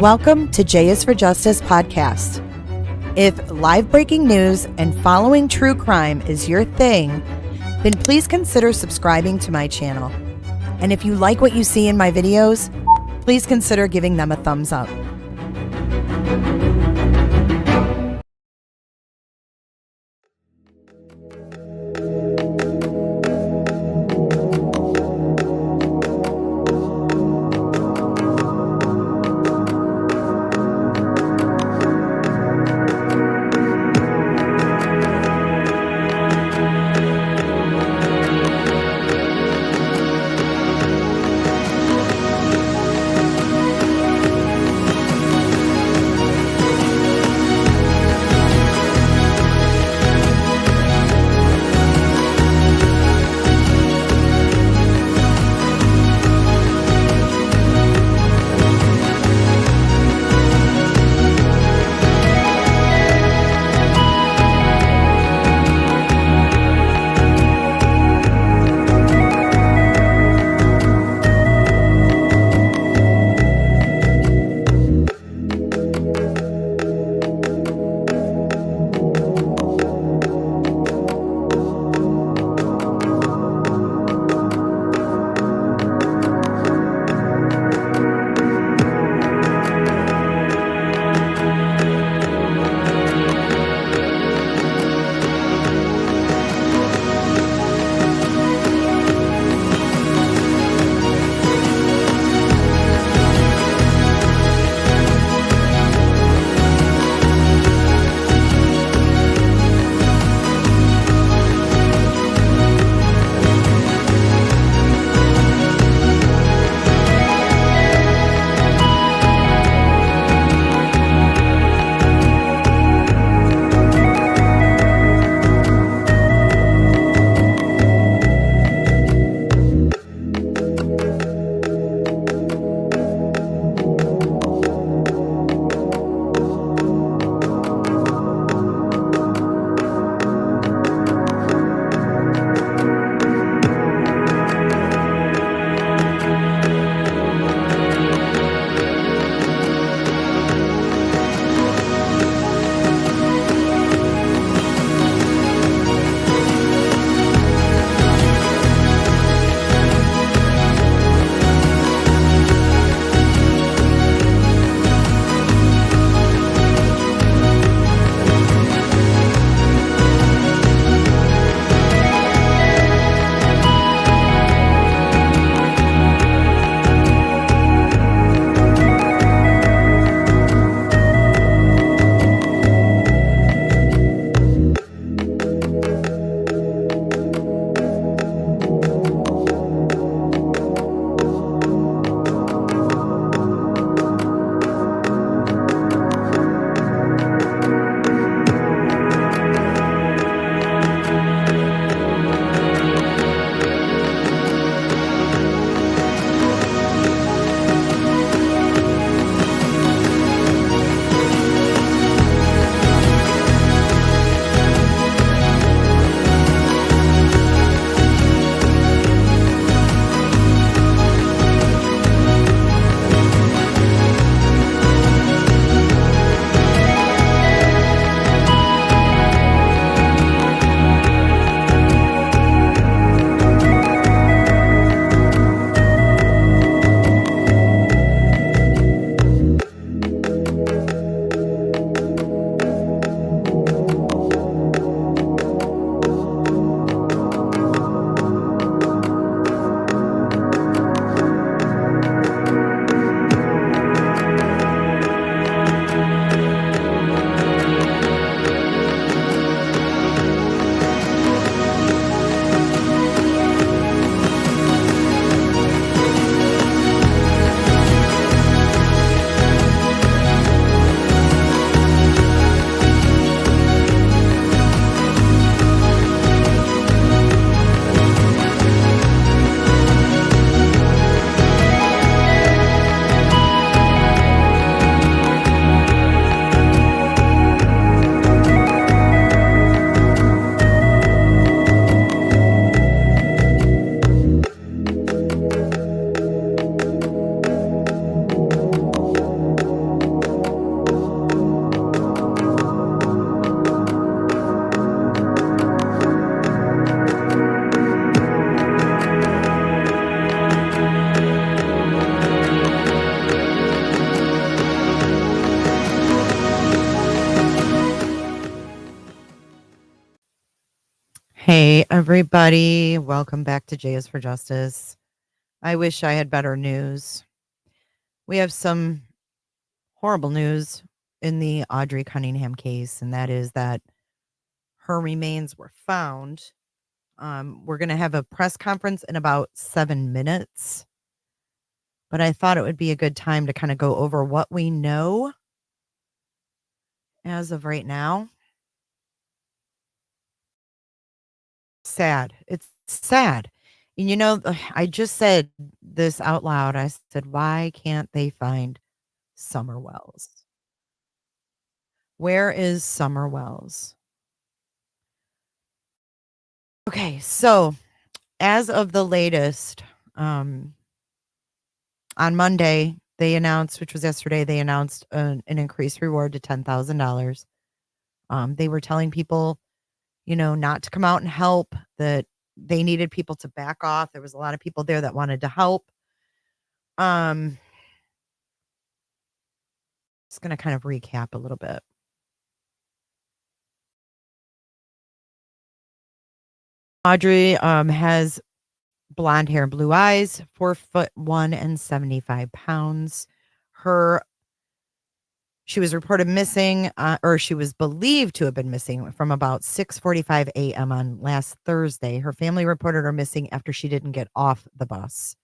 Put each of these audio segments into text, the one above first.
Welcome to J is for Justice podcast. If live breaking news and following true crime is your thing, then please consider subscribing to my channel. And if you like what you see in my videos, please consider giving them a thumbs up. Hey, everybody. Welcome back to J is for Justice. I wish I had better news. We have some horrible news in the Audrii Cunningham case, and that is that her remains were found. We're going to have a press conference in about 7 minutes, but I thought it would be a good time to kind of go over what we know as of right now. Sad. It's sad. And I just said this out loud. I said, why can't they find Summer Wells? Where is Summer Wells? Okay, so as of the latest, on Monday, they announced, which was yesterday, they announced an increased reward to $10,000. They were telling people, not to come out and help, that they needed people to back off. There was a lot of people there that wanted to help. Just going to kind of recap a little bit. Audrii has blonde hair and blue eyes, 4'1" and 75 pounds. She was reported missing, or she was believed to have been missing from about 6:45 a.m. on last Thursday. Her family reported her missing after she didn't get off the bus.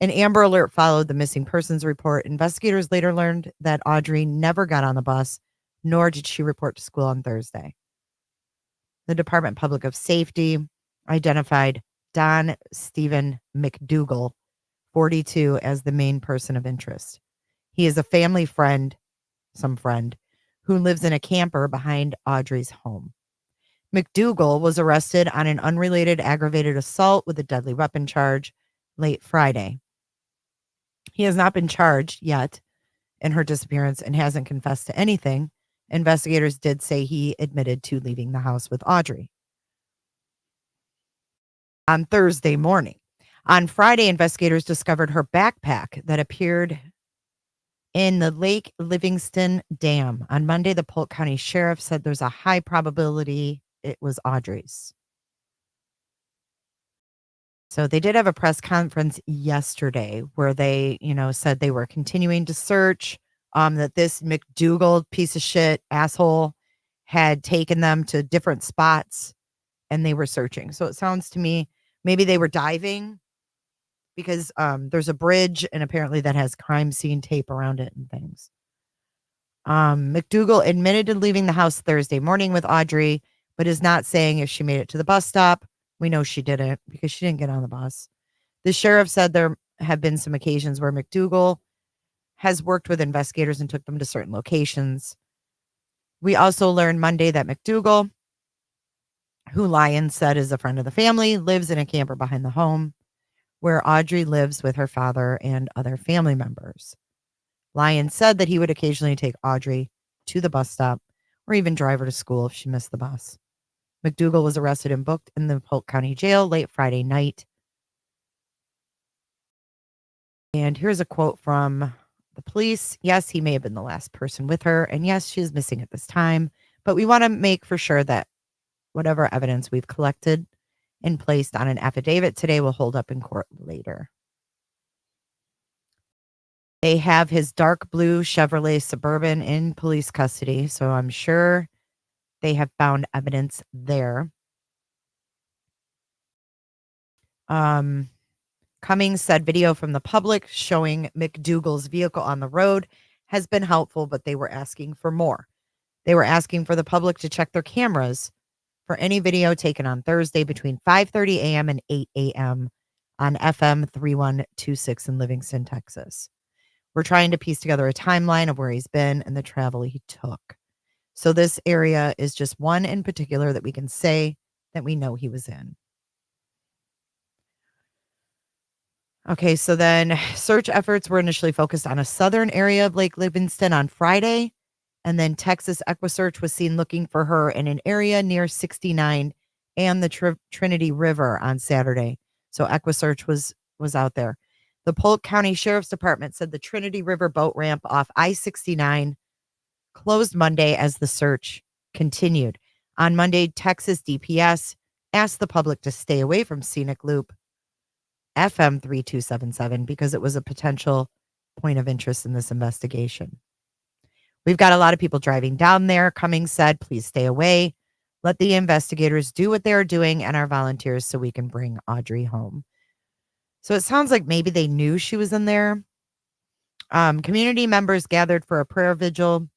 An Amber Alert followed the missing persons report. Investigators later learned that Audrii never got on the bus, nor did she report to school on Thursday. The Department of Public Safety identified Don Stephen McDougal, 42, as the main person of interest. He is a family friend, who lives in a camper behind Audrii's home. McDougal was arrested on an unrelated aggravated assault with a deadly weapon charge late Friday. He has not been charged yet in her disappearance and hasn't confessed to anything. Investigators did say he admitted to leaving the house with Audrii on Thursday morning. On Friday, investigators discovered her backpack that appeared in the Lake Livingston Dam. On Monday, the Polk County Sheriff said there's a high probability it was Audrii's. So they did have a press conference yesterday where they, said they were continuing to search, that this McDougal piece of shit asshole had taken them to different spots and they were searching. So it sounds to me, maybe they were diving because there's a bridge and apparently that has crime scene tape around it and things. McDougal admitted to leaving the house Thursday morning with Audrii, but is not saying if she made it to the bus stop. We know she didn't because she didn't get on the bus. The sheriff said there have been some occasions where McDougal has worked with investigators and took them to certain locations. We also learned Monday that McDougal, who Lyons said is a friend of the family, lives in a camper behind the home where Audrii lives with her father and other family members. Lyons said that he would occasionally take Audrii to the bus stop or even drive her to school if she missed the bus. McDougal was arrested and booked in the Polk County Jail late Friday night. And here's a quote from the police. Yes, he may have been the last person with her. And yes, she is missing at this time. But we want to make for sure that whatever evidence we've collected and placed on an affidavit today will hold up in court later. They have his dark blue Chevrolet Suburban in police custody. So I'm sure they have found evidence there. Cummings said video from the public showing McDougal's vehicle on the road has been helpful, but they were asking for more. They were asking for the public to check their cameras for any video taken on Thursday between 5:30 a.m. and 8 a.m. on FM 3126 in Livingston, Texas. We're trying to piece together a timeline of where he's been and the travel he took. So this area is just one in particular that we can say that we know he was in. Okay, so then search efforts were initially focused on a southern area of Lake Livingston on Friday, and then Texas EquiSearch was seen looking for her in an area near 69 and the Trinity River on Saturday. So EquiSearch was out there. The Polk County Sheriff's Department said the Trinity River boat ramp off I-69 closed Monday as the search continued. On Monday, Texas DPS asked the public to stay away from Scenic Loop FM 3277 because it was a potential point of interest in this investigation. We've got a lot of people driving down there. Cummings said, please stay away. Let the investigators do what they're doing and our volunteers so we can bring Audrii home. So it sounds like maybe they knew she was in there. Community members gathered for a prayer vigil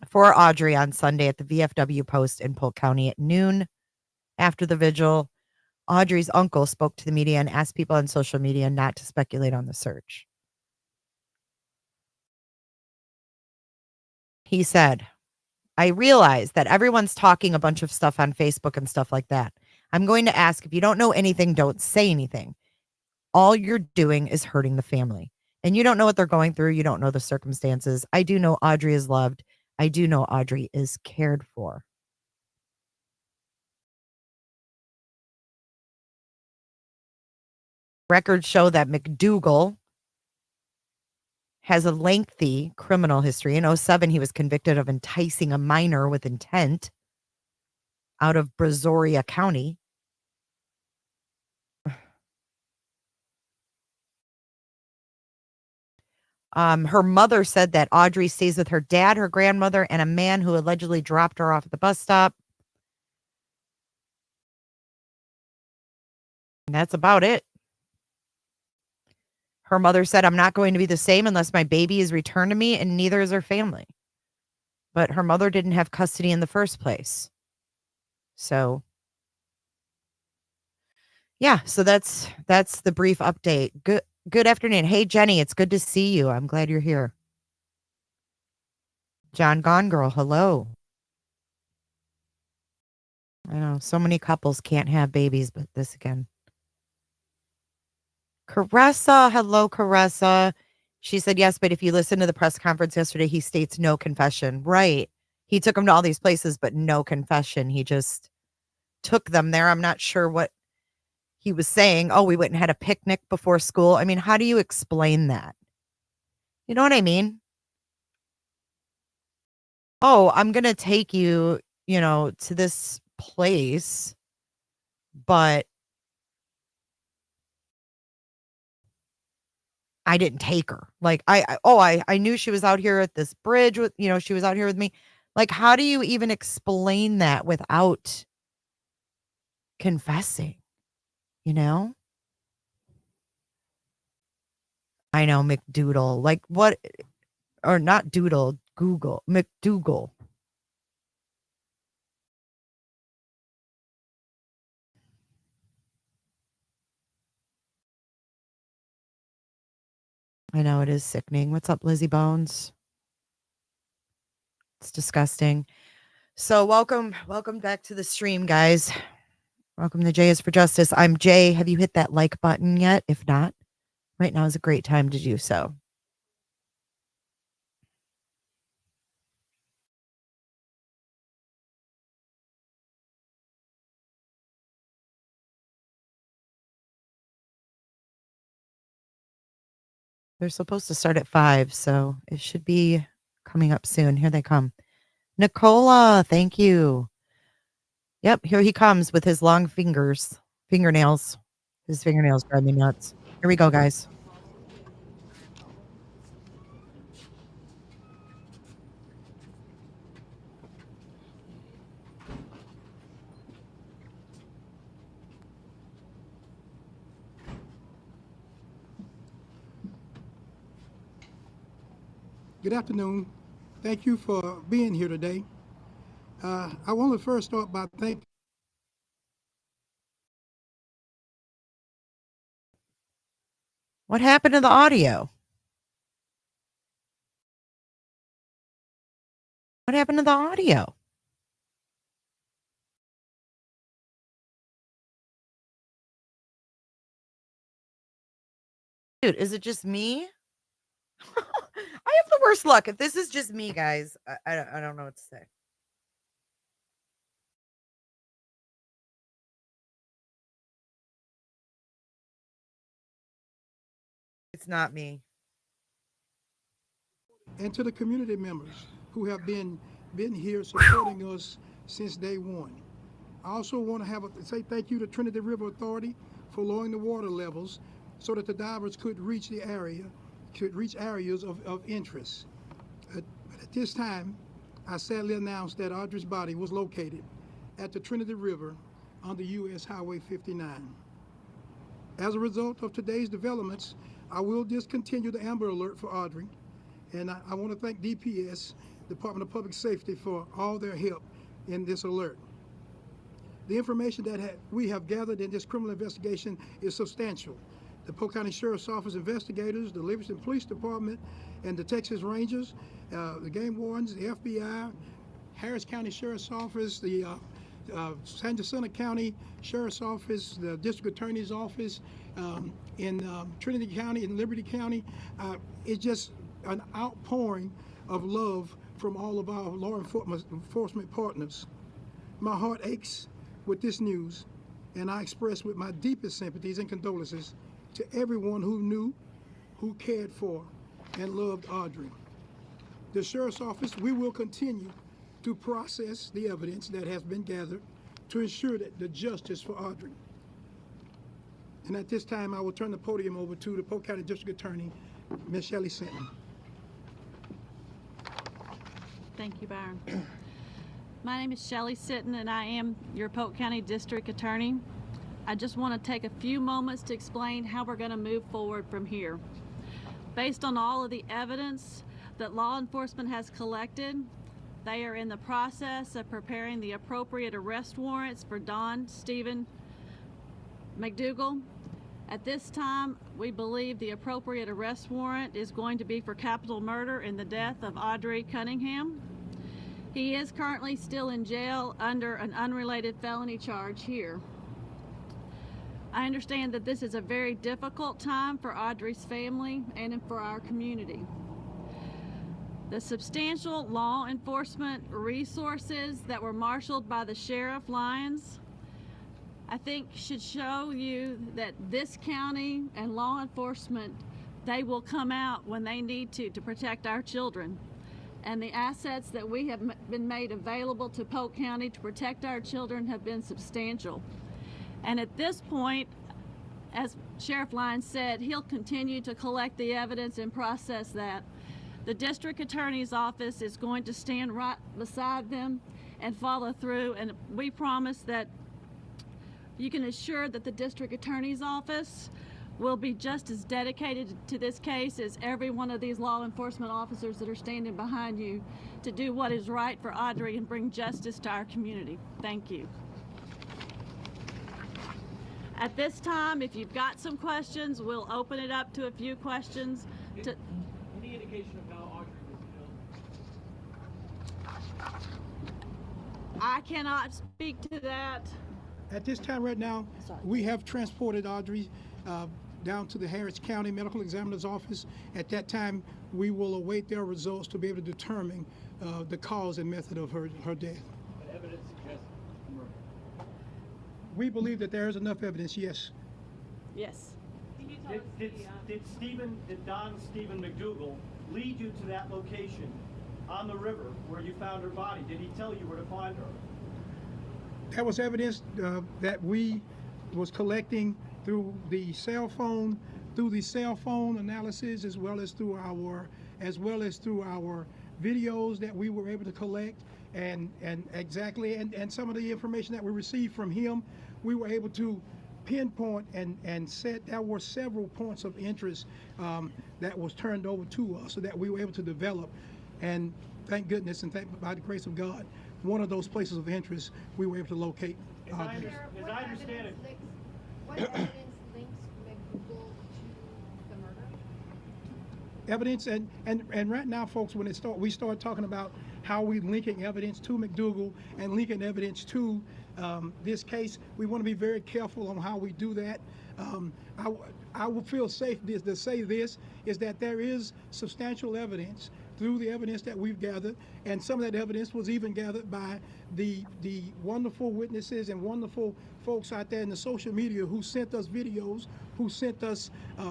for Audrii on Sunday at the VFW Post in Polk County at noon. After the vigil, Audrii's uncle spoke to the media and asked people on social media not to speculate on the search. He said, I realize that everyone's talking a bunch of stuff on Facebook and stuff like that. I'm going to ask, if you don't know anything, don't say anything. All you're doing is hurting the family. And you don't know what they're going through. You don't know the circumstances. I do know Audrii is loved. I do know Audrii is cared for. Records show that McDougal has a lengthy criminal history. In 2007, he was convicted of enticing a minor with intent out of Brazoria County. Her mother said that Audrii stays with her dad, her grandmother, and a man who allegedly dropped her off at the bus stop. And that's about it. Her mother said, I'm not going to be the same unless my baby is returned to me, and neither is her family. But her mother didn't have custody in the first place. So, yeah, so that's the brief update. Good afternoon. Hey, Jenny, it's good to see you. I'm glad you're here. John Gone Girl, hello. I know so many couples can't have babies, but this again. Caressa, hello, Caressa. She said, yes, but if you listen to the press conference yesterday, he states no confession. Right. He took them to all these places, but no confession. He just took them there. I'm not sure what he was saying. Oh, we went and had a picnic before school. I mean, how do you explain that? You know what I mean? Oh, I'm going to take you, to this place, but I didn't take her. Like, I knew she was out here at this bridge with, she was out here with me. Like, how do you even explain that without confessing? I know, McDoodle. Like, what? Or not Doodle, Google, McDougal. I know, it is sickening. What's up, Lizzie Bones? It's disgusting. So welcome back to the stream, guys. Welcome to Jay is for Justice. I'm Jay. Have you hit that like button yet? If not, right now is a great time to do so. They're supposed to start at 5, so it should be coming up soon. Here they come. Nicola, thank you. Yep, here he comes with his long fingernails. His fingernails drive me nuts. Here we go, guys. Good afternoon. Thank you for being here today. I want to first start by thanking. What happened to the audio? What happened to the audio? Dude, is it just me? I have the worst luck. If this is just me, guys, I don't know what to say. It's not me. And to the community members who have been here supporting us since day one. I also want to say thank you to Trinity River Authority for lowering the water levels so that the divers could reach areas of interest. At this time, I sadly announce that Audrii's body was located at the Trinity River on the U.S. Highway 59. As a result of today's developments, I will discontinue the Amber Alert for Audrii, and I want to thank DPS, Department of Public Safety, for all their help in this alert. The information that we have gathered in this criminal investigation is substantial. The Polk County Sheriff's Office investigators, the Livingston Police Department, and the Texas Rangers, the game wardens, the FBI, Harris County Sheriff's Office, the San Jacinto County Sheriff's Office, the District Attorney's Office, in Trinity County and Liberty County. It's just an outpouring of love from all of our law enforcement partners. My heart aches with this news, and I express with my deepest sympathies and condolences to everyone who knew, who cared for, and loved Audrii. The Sheriff's Office, we will continue to process the evidence that has been gathered to ensure that the justice for Audrii. And at this time, I will turn the podium over to the Polk County District Attorney, Ms. Shelley Sinton. Thank you, Byron. My name is Shelley Sinton, and I am your Polk County District Attorney. I just want to take a few moments to explain how we're going to move forward from here. Based on all of the evidence that law enforcement has collected, they are in the process of preparing the appropriate arrest warrants for Don Stephen McDougal. At this time, we believe the appropriate arrest warrant is going to be for capital murder in the death of Audrii Cunningham. He is currently still in jail under an unrelated felony charge here. I understand that this is a very difficult time for Audrii's family and for our community. The substantial law enforcement resources that were marshaled by the Sheriff Lyons, I think, should show you that this county and law enforcement, they will come out when they need to protect our children. And the assets that we have been made available to Polk County to protect our children have been substantial. And at this point, as Sheriff Lyons said, he'll continue to collect the evidence and process that. The District Attorney's Office is going to stand right beside them and follow through, and we promise that you can assure that the District Attorney's Office will be just as dedicated to this case as every one of these law enforcement officers that are standing behind you to do what is right for Audrii and bring justice to our community. Thank you. At this time, if you've got some questions, we'll open it up to a few questions. Any indication of how Audrii was killed? I cannot speak to that. At this time right now, we have transported Audrii down to the Harris County Medical Examiner's Office. At that time, we will await their results to be able to determine the cause and method of her death. But evidence suggests murder. We believe that there is enough evidence, yes. Yes. Did Don Stephen McDougal lead you to that location on the river where you found her body? Did he tell you where to find her? That was evidence that we was collecting through the cell phone analysis, as well as through our videos that we were able to collect, and some of the information that we received from him, we were able to pinpoint and set. There were several points of interest that was turned over to us, so that we were able to develop, and thank goodness and by the grace of God, one of those places of interest we were able to locate. As I understand it, what evidence links McDougal to the murder? Evidence and right now, folks, when we start talking about how we linking evidence to McDougal and linking evidence to this case, we want to be very careful on how we do that. I will feel safe to say this is that there is substantial evidence through the evidence that we've gathered, and some of that evidence was even gathered by the wonderful witnesses and wonderful folks out there in the social media who sent us videos, who sent us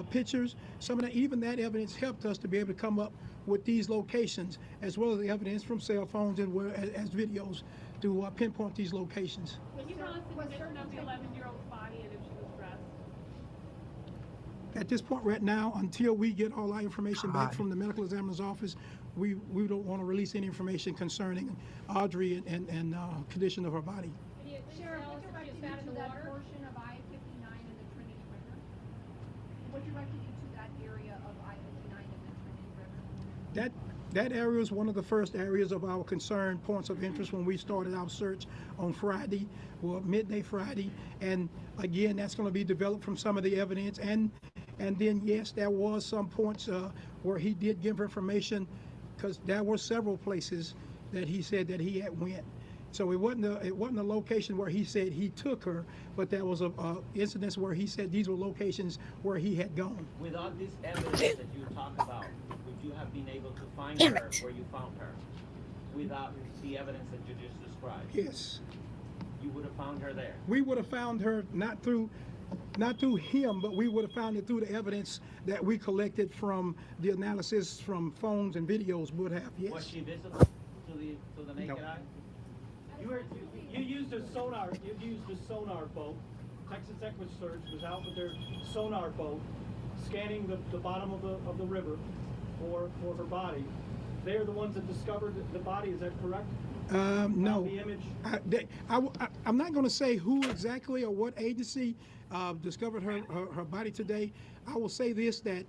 pictures. Some of that, even that evidence helped us to be able to come up with these locations, as well as the evidence from cell phones and as videos to pinpoint these locations. Can you tell us the condition of the 11-year-old's body and if she was dressed? At this point right now, until we get all our information back from the medical examiner's office, we don't want to release any information concerning Audrey and condition of her body. Sheriff, what directed you to that portion of I-59 and the Trinity River? What directed you to that area of I-59 and the Trinity River? That area is one of the first areas of our concern points of interest when we started our search on Friday, well, midday Friday. And again, that's going to be developed from some of the evidence. And then, yes, there was some points where he did give information, because there were several places that he said that he had went. So it wasn't a location where he said he took her, but there was a incidents where he said these were locations where he had gone. Without this evidence that you talk about, would you have been able to find her where you found her? Without the evidence that you just described? Yes. You would have found her there? We would have found her not through him, but we would have found it through the evidence that we collected from the analysis from phones and videos would have, yes. Was she visible to the naked No. eye? You used a sonar. You used a sonar boat. Texas EquiSearch was out with their sonar boat, scanning the bottom of the river for her body. They're the ones that discovered the body. Is that correct? No. The image. I'm not going to say who exactly or what agency discovered her body today. I will say this, that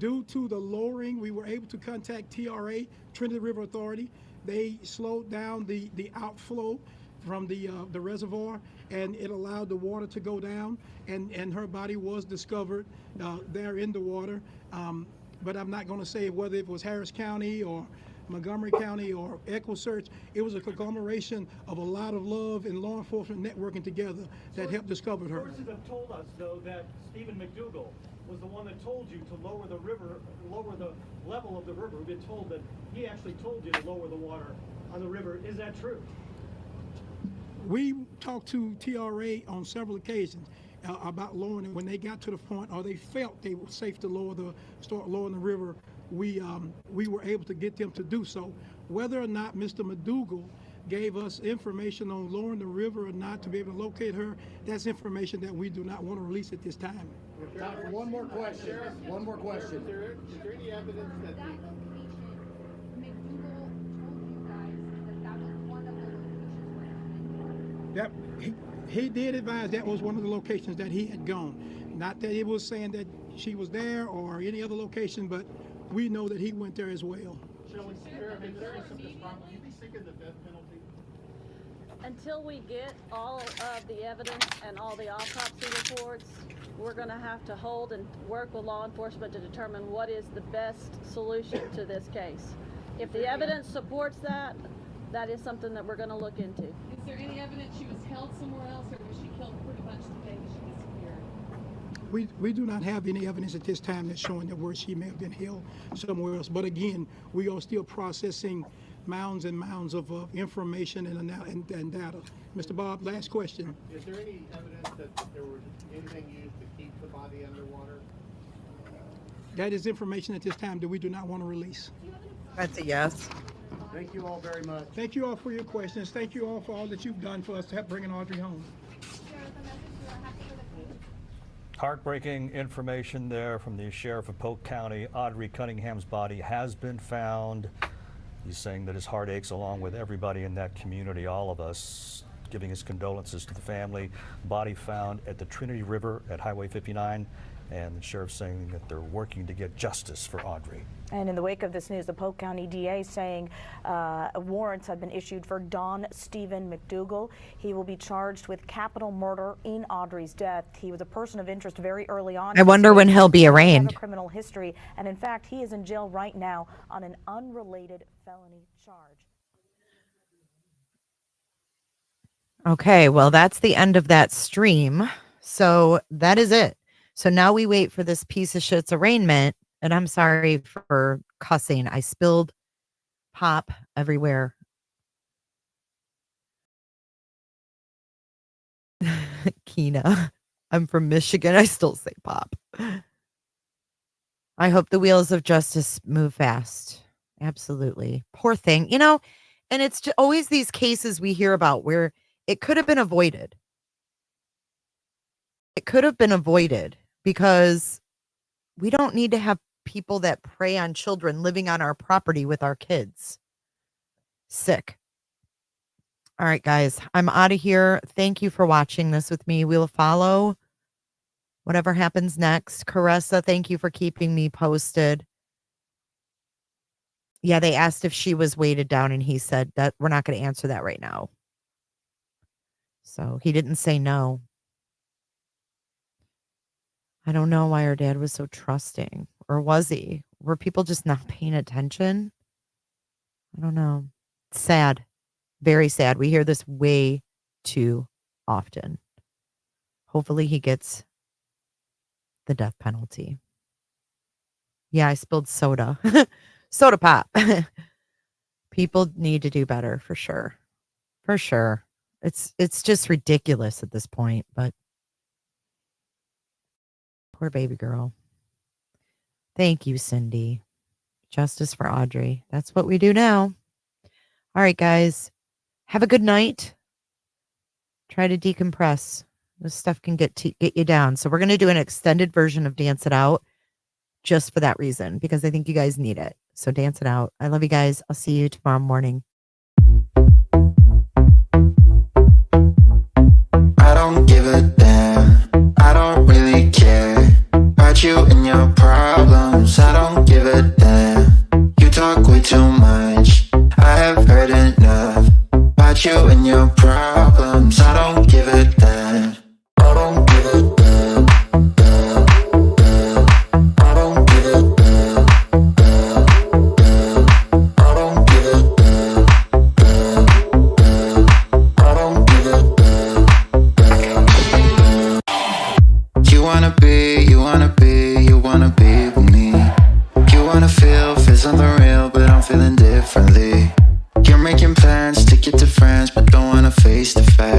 due to the lowering, we were able to contact TRA, Trinity River Authority. They slowed down the outflow from the reservoir, and it allowed the water to go down, and her body was discovered there in the water. But I'm not going to say whether it was Harris County or Montgomery County or EquiSearch. It was a conglomeration of a lot of love and law enforcement networking together that helped discover her. Sources have told us, though, that Stephen McDougal was the one that told you to lower the level of the river. We've been told that he actually told you to lower the water on the river. Is that true? We talked to TRA on several occasions about lowering it. When they got to the point, or they felt they were safe to start lowering the river, we were able to get them to do so. Whether or not Mr. McDougal gave us information on lowering the river or not to be able to locate her, that's information that we do not want to release at this time. Time for one more question. One more question. Is there any evidence that That location, McDougal told you guys that was one of the locations where he went. He did advise that was one of the locations that he had gone. Not that it was saying that she was there or any other location, but we know that he went there as well. Shelley, Sheriff, if there is some discomfort, would you be seeking the death penalty? Until we get all of the evidence and all the autopsy reports, we're going to have to hold and work with law enforcement to determine what is the best solution to this case. If the evidence supports that, that is something that we're going to look into. Is there any evidence she was held somewhere else, or was she killed pretty much the day that she disappeared? We do not have any evidence at this time that's showing that where she may have been held somewhere else. But again, we are still processing mounds and mounds of information and data. Mr. Bob, last question. Is there any evidence that there was anything used to keep the body underwater? That is information at this time that we do not want to release. That's a yes. Thank you all very much. Thank you all for your questions. Thank you all for all that you've done for us to help bringing Audrey home. Sheriff, a message to our happy for the case. Heartbreaking information there from the Sheriff of Polk County. Audrii Cunningham's body has been found. He's saying that his heart aches along with everybody in that community, all of us, giving his condolences to the family. Body found at the Trinity River at Highway 59, and the sheriff saying that they're working to get justice for Audrey. And in the wake of this news, the Polk County DA saying warrants have been issued for Don Stephen McDougal. He will be charged with capital murder in Audrey's death. He was a person of interest very early on. I wonder when he'll be arraigned. He has a criminal history, and in fact, he is in jail right now on an unrelated felony charge. Okay, well, that's the end of that stream. So that is it. So now we wait for this piece of shit's arraignment. And I'm sorry for cussing. I spilled pop everywhere. Keena. I'm from Michigan. I still say pop. I hope the wheels of justice move fast. Absolutely. Poor thing. You know, And it's always these cases we hear about where it could have been avoided. It could have been avoided because we don't need to have people that prey on children living on our property with our kids. Sick. All right, guys, I'm out of here. Thank you for watching this with me. We'll follow whatever happens next. Caressa, thank you for keeping me posted. Yeah, they asked if she was weighted down, and he said that we're not going to answer that right now. So he didn't say no. I don't know why her dad was so trusting. Or was he? Were people just not paying attention? I don't know. It's sad. Very sad. We hear this way too often. Hopefully he gets the death penalty. Yeah, I spilled soda. Soda pop. People need to do better for sure. For sure. It's just ridiculous at this point, but poor baby girl. Thank you, Cindy. Justice for Audrey. That's what we do now. All right, guys. Have a good night. Try to decompress. This stuff can get you down. So we're going to do an extended version of Dance It Out just for that reason, because I think you guys need it. So dance it out. I love you guys. I'll see you tomorrow morning. I don't give a damn. I don't really care about you and your problems. I don't give a damn. You talk way too much. I have heard enough about you and your problems. I don't give a damn. I don't give a damn. I don't give a damn. I don't give a damn. I don't give a damn. You wanna be with me. You wanna feel something real, but I'm feeling differently. You're making plans to get to friends, but don't wanna face the fact